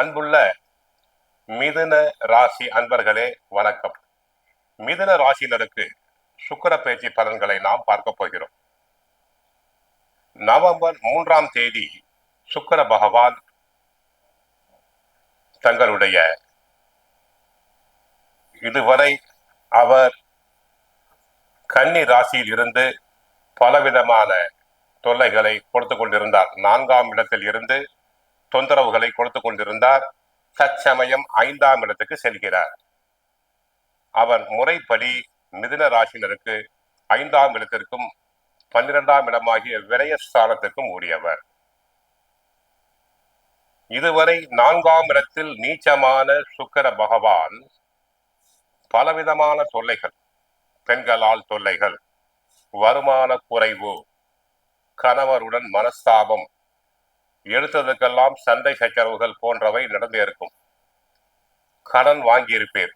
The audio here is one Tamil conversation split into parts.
அன்புள்ள மிதுன ராசி அன்பர்களே, வணக்கம். மிதுன ராசியினருக்கு சுக்கிர பயிற்சி பலன்களை நாம் பார்க்க போகிறோம். நவம்பர் 3ஆம் தேதி சுக்கிர பகவான் தங்களுடைய இதுவரை அவர் கன்னி ராசியில் இருந்து பலவிதமான தொல்லைகளை கொடுத்து கொண்டிருந்தார். 4ஆம் இடத்தில் இருந்து தொந்தரவுகளை கொடுத்து கொண்டிருந்தார். தற்சமயம் 5ஆம் இடத்துக்கு செல்கிறார். அவர் முறைப்படி மிதுன ராசினருக்கு 5ஆம் இடத்திற்கும் 12ஆம் இடமாகிய விரயஸ்தானத்திற்கும் உரியவர். இதுவரை 4ஆம் இடத்தில் நீச்சமான சுக்கிர பகவான் பலவிதமான தொல்லைகள், பெண்களால் தொல்லைகள், வருமான குறைவு, கணவருடன் மனஸ்தாபம், எடுத்ததுக்கெல்லாம் சண்டை சச்சரவுகள் போன்றவை நடந்து இருக்கும். கடன் வாங்கியிருப்பீர்,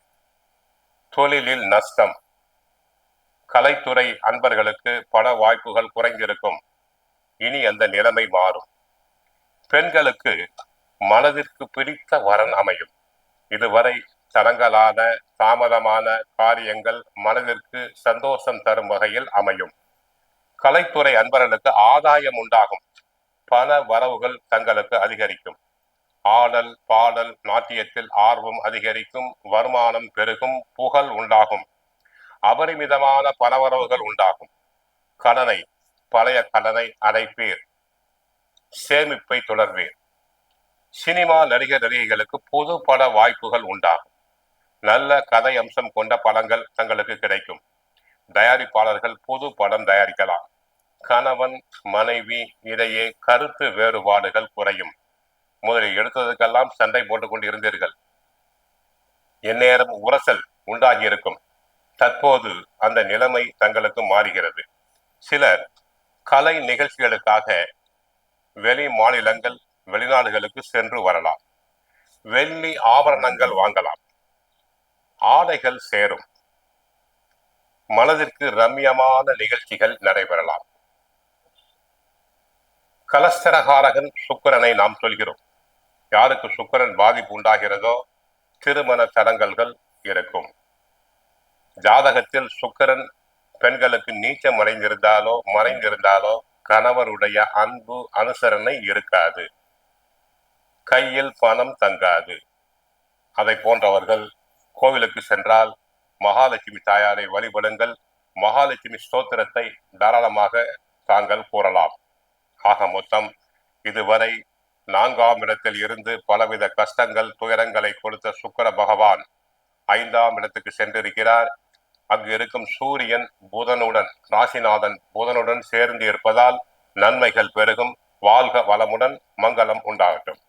தொழிலில் நஷ்டம், கலைத்துறை அன்பர்களுக்கு பண வாய்ப்புகள் குறைந்திருக்கும். இனி அந்த நிலைமை மாறும். பெண்களுக்கு மனதிற்கு பிடித்த வரன் அமையும். இதுவரை தடங்கலான தாமதமான காரியங்கள் மனதிற்கு சந்தோஷம் தரும் வகையில் அமையும். கலைத்துறை அன்பர்களுக்கு ஆதாயம் உண்டாகும். பல வரவுகள் தங்களுக்கு அதிகரிக்கும். ஆடல் பாடல் நாட்டியத்தில் ஆர்வம் அதிகரிக்கும். வருமானம் பெருகும். புகழ் உண்டாகும். அபரிமிதமான பணவரவுகள் உண்டாகும். பழைய கடனை அடைப்பீர். சேமிப்பை தொடர்வீர். சினிமா நடிகைகளுக்கு புது பட வாய்ப்புகள் உண்டாகும். நல்ல கதை அம்சம் கொண்ட படங்கள் தங்களுக்கு கிடைக்கும். தயாரிப்பாளர்கள் புது படம் தயாரிக்கலாம். கணவன் மனைவி இடையே கருத்து வேறுபாடுகள் குறையும். முதலில் எடுத்ததுக்கெல்லாம் சண்டை போட்டுக் கொண்டு இருந்தீர்கள். எந்நேரம் உரசல் உண்டாகி இருக்கும். தற்போது அந்த நிலைமை தங்களுக்கு மாறுகிறது. சிலர் கலை நிகழ்ச்சிகளுக்காக வெளி மாநிலங்கள், வெளிநாடுகளுக்கு சென்று வரலாம். வெள்ளி ஆபரணங்கள் வாங்கலாம். ஆடைகள் சேரும். மனதிற்கு ரம்யமான நிகழ்ச்சிகள் நடைபெறலாம். கலஸ்தரகாரகன் சுக்கிரனை நாம் சொல்கிறோம். யாருக்கு சுக்கிரன் பாதிப்பு உண்டாகிறதோ திருமண தடங்கல்கள் இருக்கும். ஜாதகத்தில் சுக்கிரன் பெண்களுக்கு நீச்சம் அடைந்திருந்தாலோ மறைந்திருந்தாலோ கணவருடைய அன்பு அனுசரணை இருக்காது. கையில் பணம் தங்காது. அதை போன்றவர்கள் கோவிலுக்கு சென்றால் மகாலட்சுமி தாயாரை வழிபடுங்கள். மகாலட்சுமி ஸ்தோத்திரத்தை தாராளமாக தாங்கள் கூறலாம். ஆக மொத்தம் இதுவரை 4ஆம் இடத்தில் இருந்து பலவித கஷ்டங்கள் துயரங்களை கொடுத்த சுக்கிர பகவான் 5ஆம் இடத்துக்கு சென்றிருக்கிறார். அங்கு இருக்கும் சூரியன் புதனுடன், ராசிநாதன் புதனுடன் சேர்ந்து இருப்பதால் நன்மைகள் பெருகும். வாழ்க வளமுடன். மங்களம் உண்டாகட்டும்.